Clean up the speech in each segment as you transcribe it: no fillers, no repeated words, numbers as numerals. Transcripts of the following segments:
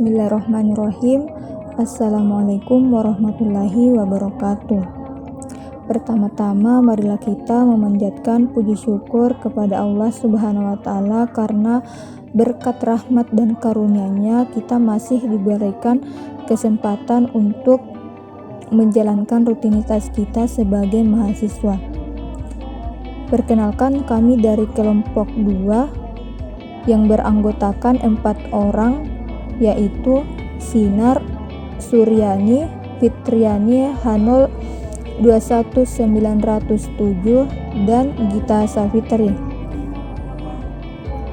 Bismillahirrahmanirrahim. Assalamualaikum warahmatullahi wabarakatuh. Pertama-tama marilah kita memanjatkan puji syukur kepada Allah Subhanahu wa Ta'ala karena berkat rahmat dan karunia-Nya kita masih diberikan kesempatan untuk menjalankan rutinitas kita sebagai mahasiswa. Perkenalkan, kami dari kelompok 2 yang beranggotakan 4 orang, yaitu Sinar, Suryani, Fitriani, Hanul 21907, dan Gita Safitri.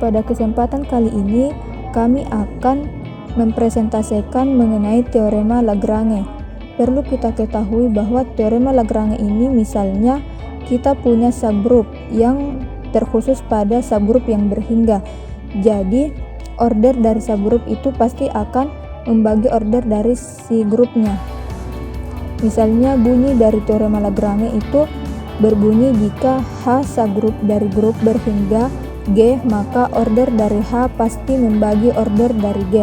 Pada kesempatan kali ini, kami akan mempresentasikan mengenai teorema Lagrange. Perlu kita ketahui bahwa teorema Lagrange ini misalnya kita punya subgroup yang terkhusus pada subgroup yang berhingga. Jadi order dari subgroup itu pasti akan membagi order dari si grupnya. Misalnya bunyi dari teorema Lagrange itu berbunyi jika H subgroup dari grup berhingga G, maka order dari H pasti membagi order dari G.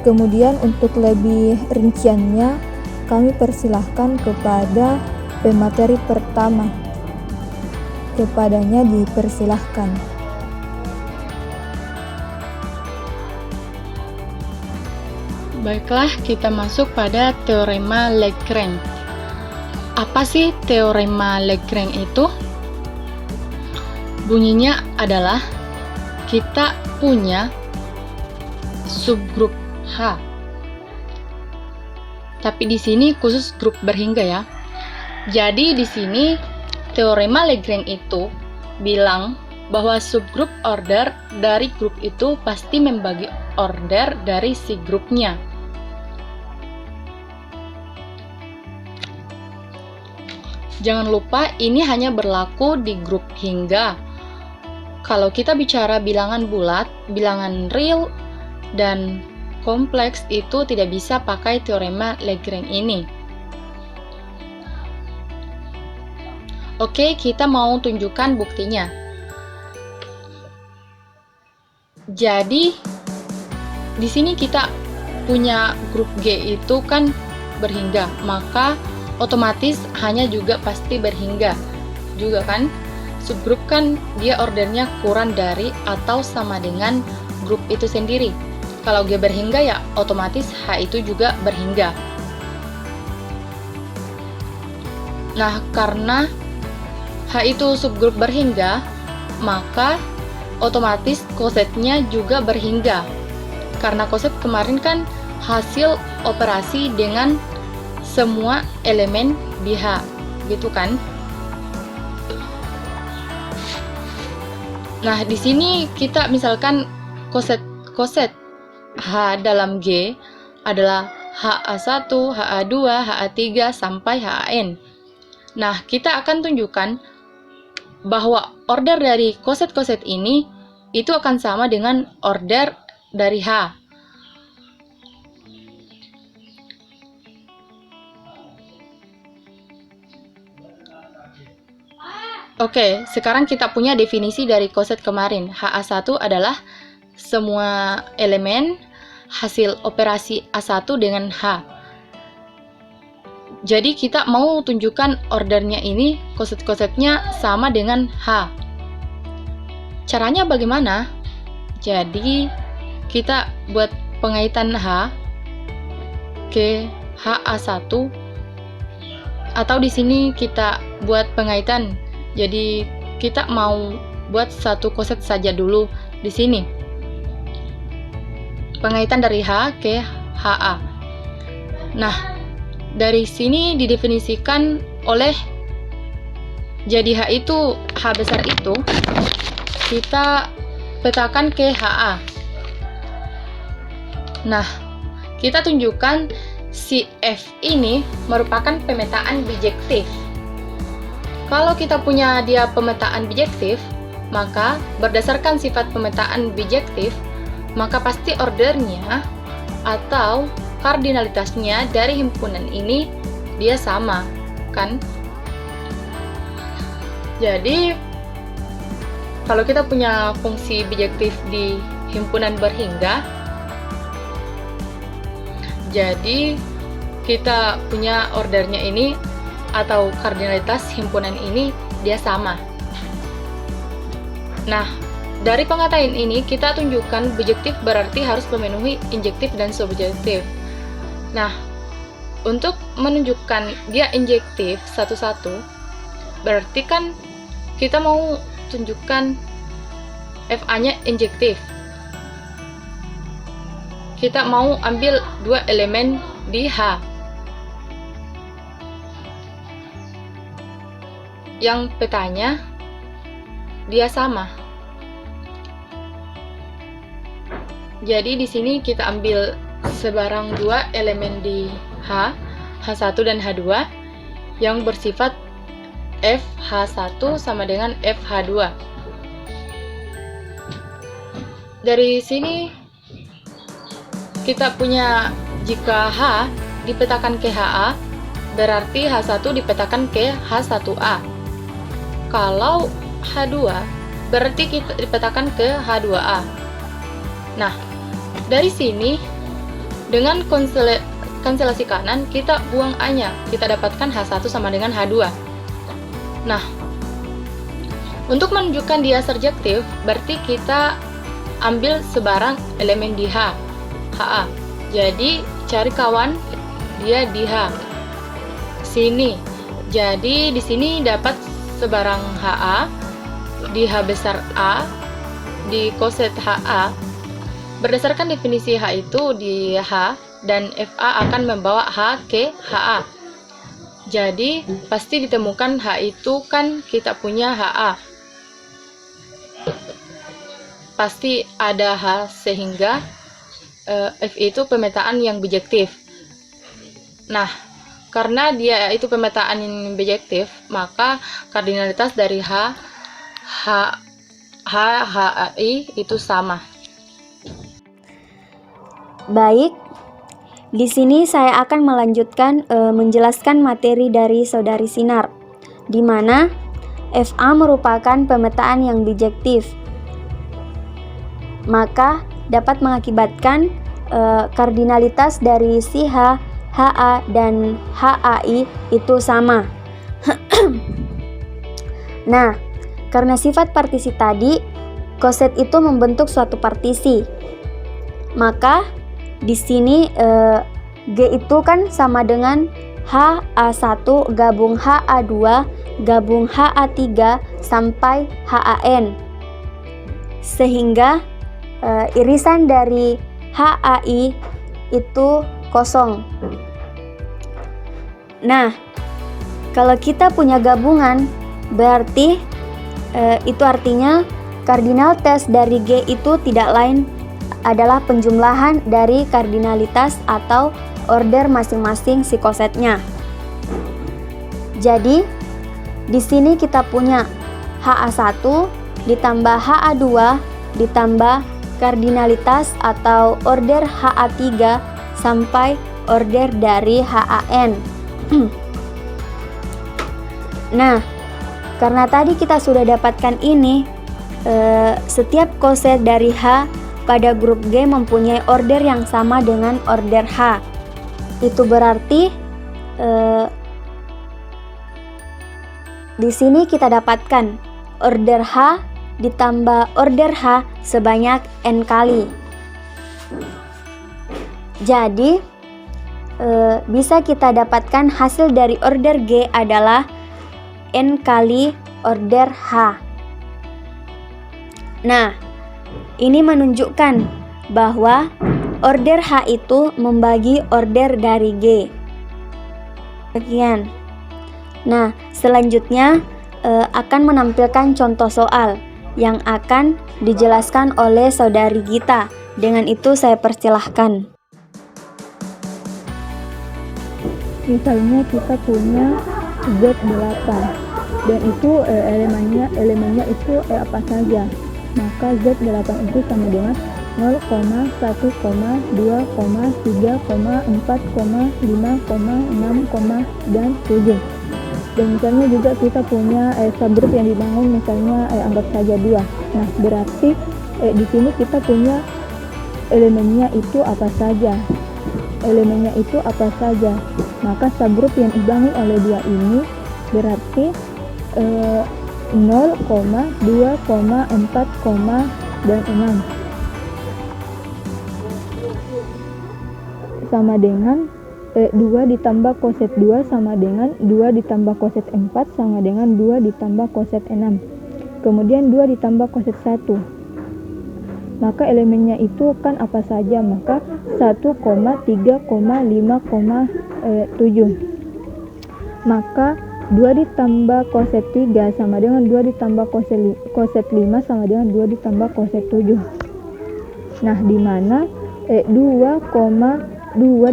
Kemudian untuk lebih rinciannya, kami persilahkan kepada pemateri pertama. Kepadanya dipersilahkan. Baiklah, kita masuk pada teorema Lagrange. Apa sih teorema Lagrange itu? Bunyinya adalah kita punya subgrup H. Tapi di sini khusus grup berhingga ya. Jadi di sini teorema Lagrange itu bilang bahwa subgrup order dari grup itu pasti membagi order dari si grupnya. Jangan lupa ini hanya berlaku di grup hingga. Kalau kita bicara bilangan bulat, bilangan real, dan kompleks itu tidak bisa pakai teorema Lagrange ini. Oke, kita mau tunjukkan buktinya. Jadi, di sini kita punya grup G itu kan berhingga, maka otomatis hanya juga pasti berhingga juga kan. Subgrup kan dia ordernya kurang dari atau sama dengan grup itu sendiri. Kalau G berhingga ya otomatis H itu juga berhingga. Nah, karena H itu subgrup berhingga, maka otomatis kosetnya juga berhingga. Karena koset kemarin kan hasil operasi dengan semua elemen di H, gitu kan? Nah, di sini kita misalkan koset H dalam G adalah HA1, HA2, HA3 sampai HAN. Nah, kita akan tunjukkan bahwa order dari koset-koset ini itu akan sama dengan order dari H. Oke, sekarang kita punya definisi dari koset kemarin. HA1 adalah semua elemen hasil operasi A1 dengan H. Jadi kita mau tunjukkan ordernya ini, koset-kosetnya sama dengan H. Caranya bagaimana? Jadi kita buat pengaitan H ke HA1, atau di sini kita buat pengaitan. Jadi kita mau buat satu koset saja dulu di sini. Pengaitan dari H ke HA. Nah, dari sini didefinisikan oleh, jadi H itu, H besar itu kita petakan ke HA. Nah, kita tunjukkan si F ini merupakan pemetaan bijektif. Kalau kita punya dia pemetaan bijektif, maka berdasarkan sifat pemetaan bijektif, maka pasti ordernya atau kardinalitasnya dari himpunan ini dia sama, kan? Jadi, kalau kita punya fungsi bijektif di himpunan berhingga, Jadi kita punya ordernya ini atau kardinalitas himpunan ini dia sama. Nah, dari pengatain ini kita tunjukkan bijektif berarti harus memenuhi injektif dan subjektif. Nah, untuk menunjukkan dia injektif satu-satu, berarti kan kita mau tunjukkan FA-nya injektif. Kita mau ambil dua elemen di H. Yang petanya dia sama. Jadi di sini kita ambil sebarang dua elemen di H, H1 dan H2 yang bersifat FH1 sama dengan FH2. Dari sini kita punya jika H dipetakan ke HA, berarti H1 dipetakan ke H1A. Kalau H2, berarti kita dipetakan ke H2A. Nah, dari sini dengan konselasi kanan kita buang A-nya, kita dapatkan H1 sama dengan H2. Nah, untuk menunjukkan dia surjektif, berarti kita ambil sebarang elemen di H, HA. Jadi cari kawan dia di H. Sini. Jadi di sini dapat sebarang HA di H besar A di koset HA. Berdasarkan definisi H itu di H dan FA akan membawa H ke HA. Jadi pasti ditemukan H itu kan kita punya HA. Pasti ada H sehingga F itu pemetaan yang bijektif. Nah, karena dia itu pemetaan yang bijektif, maka kardinalitas dari HI itu sama. Baik, di sini saya akan melanjutkan menjelaskan materi dari Saudari Sinar, di mana FA merupakan pemetaan yang bijektif, maka dapat mengakibatkan kardinalitas dari si H, HA, dan HAI itu sama. Nah, karena sifat partisi tadi, koset itu membentuk suatu partisi, maka di sini G itu kan sama dengan HA1 gabung HA2 gabung HA3 sampai HAN, sehingga irisan dari HAI itu kosong. Nah, kalau kita punya gabungan, berarti itu artinya kardinalitas dari G itu tidak lain adalah penjumlahan dari kardinalitas atau order masing-masing si kosetnya. Jadi, di sini kita punya HA1 ditambah HA2 ditambah kardinalitas atau order HA3 sampai order dari HAN. Nah, karena tadi kita sudah dapatkan ini, setiap koset dari H pada grup G mempunyai order yang sama dengan order H. Itu berarti di sini kita dapatkan order H ditambah order H sebanyak N kali. Jadi bisa kita dapatkan hasil dari order G adalah N kali order H. Nah, ini menunjukkan bahwa order H itu membagi order dari G. Sekian. Nah, selanjutnya akan menampilkan contoh soal yang akan dijelaskan oleh Saudari Gita. Dengan itu saya persilahkan. Misalnya kita punya Z8 dan itu elemennya itu apa saja. Maka Z8 itu sama dengan 0, 1, 2, 3, 4, 5, 6, dan 7. Dan misalnya juga kita punya subgroup yang dibangun misalnya anggap saja 2. Nah, berarti di sini kita punya elemennya itu apa saja. elemennya itu apa saja. Maka subgrup yang dibangun oleh dua ini berarti 0, 2, 4, dan 6 sama dengan 2 ditambah koset 2 sama dengan 2 ditambah koset 4 sama dengan 2 ditambah koset 6. Kemudian 2 ditambah koset 1. Maka elemennya itu kan apa saja? Maka 1, 3, 5, 7. Maka 2 ditambah koset 3 sama dengan 2 ditambah koset 5 sama dengan 2 ditambah koset 7. Nah, di mana 2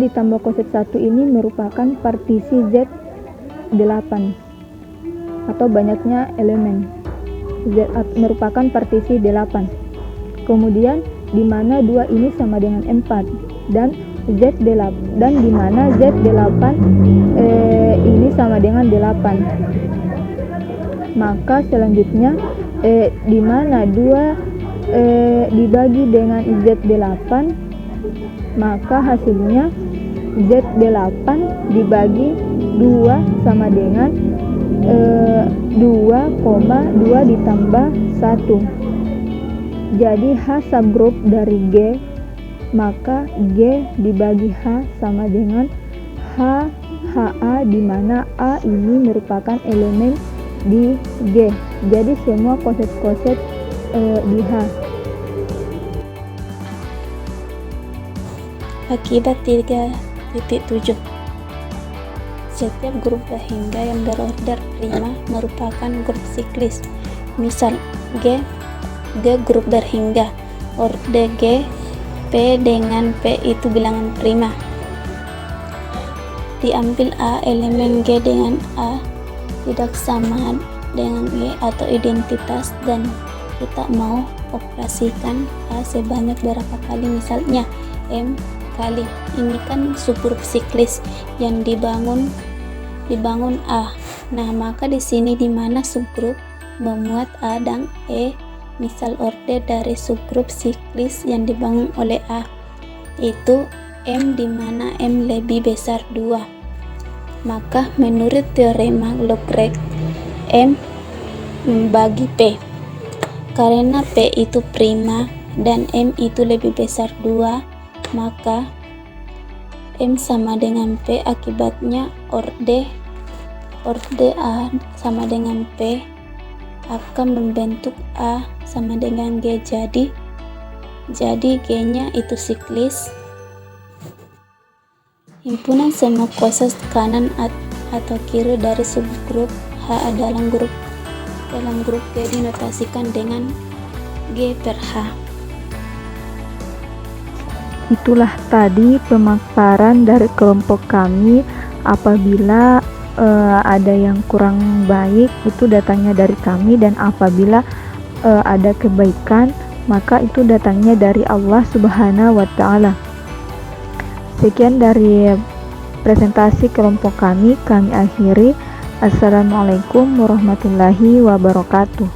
ditambah koset 1 ini merupakan partisi Z8 atau banyaknya elemen. Z merupakan partisi 8. Kemudian di mana 2 ini sama dengan 4 dan Z8 dan di mana Z8 ini sama dengan 8. Maka selanjutnya di mana 2 dibagi dengan Z8, maka hasilnya Z8 dibagi 2 sama dengan 2,2 ditambah 1. Jadi H subgrup dari G, maka G dibagi H sama dengan HA, di mana A ini merupakan elemen di G. Jadi semua koset-koset di H. Akibat 3.7. Setiap grup Lagrange yang berorder prima merupakan grup siklis. Misal G grup Lagrange, order G, P dengan P itu bilangan prima. Diambil A elemen G dengan A tidak sama dengan G atau identitas, dan kita mau operasikan A sebanyak berapa kali, misalnya M kali. Ini kan subgrup siklis yang dibangun A. Nah, maka di sini di mana subgrup memuat A dan E, misal order dari subgrup siklis yang dibangun oleh A itu M, di mana M lebih besar 2. Maka menurut teorema Lagrange, M membagi P. Karena P itu prima dan M itu lebih besar 2, maka M sama dengan P. Akibatnya order A sama dengan P akan membentuk A sama dengan G. Jadi G-nya itu siklis. Himpunan semua koset kanan atau kiri dari subgrup H dalam grup G dinotasikan dengan G per H. Itulah tadi pemaparan dari kelompok kami. Apabila ada yang kurang baik, itu datangnya dari kami, dan apabila ada kebaikan, maka itu datangnya dari Allah Subhanahu wa Ta'ala. Sekian dari presentasi kelompok kami akhiri. Assalamualaikum warahmatullahi wabarakatuh.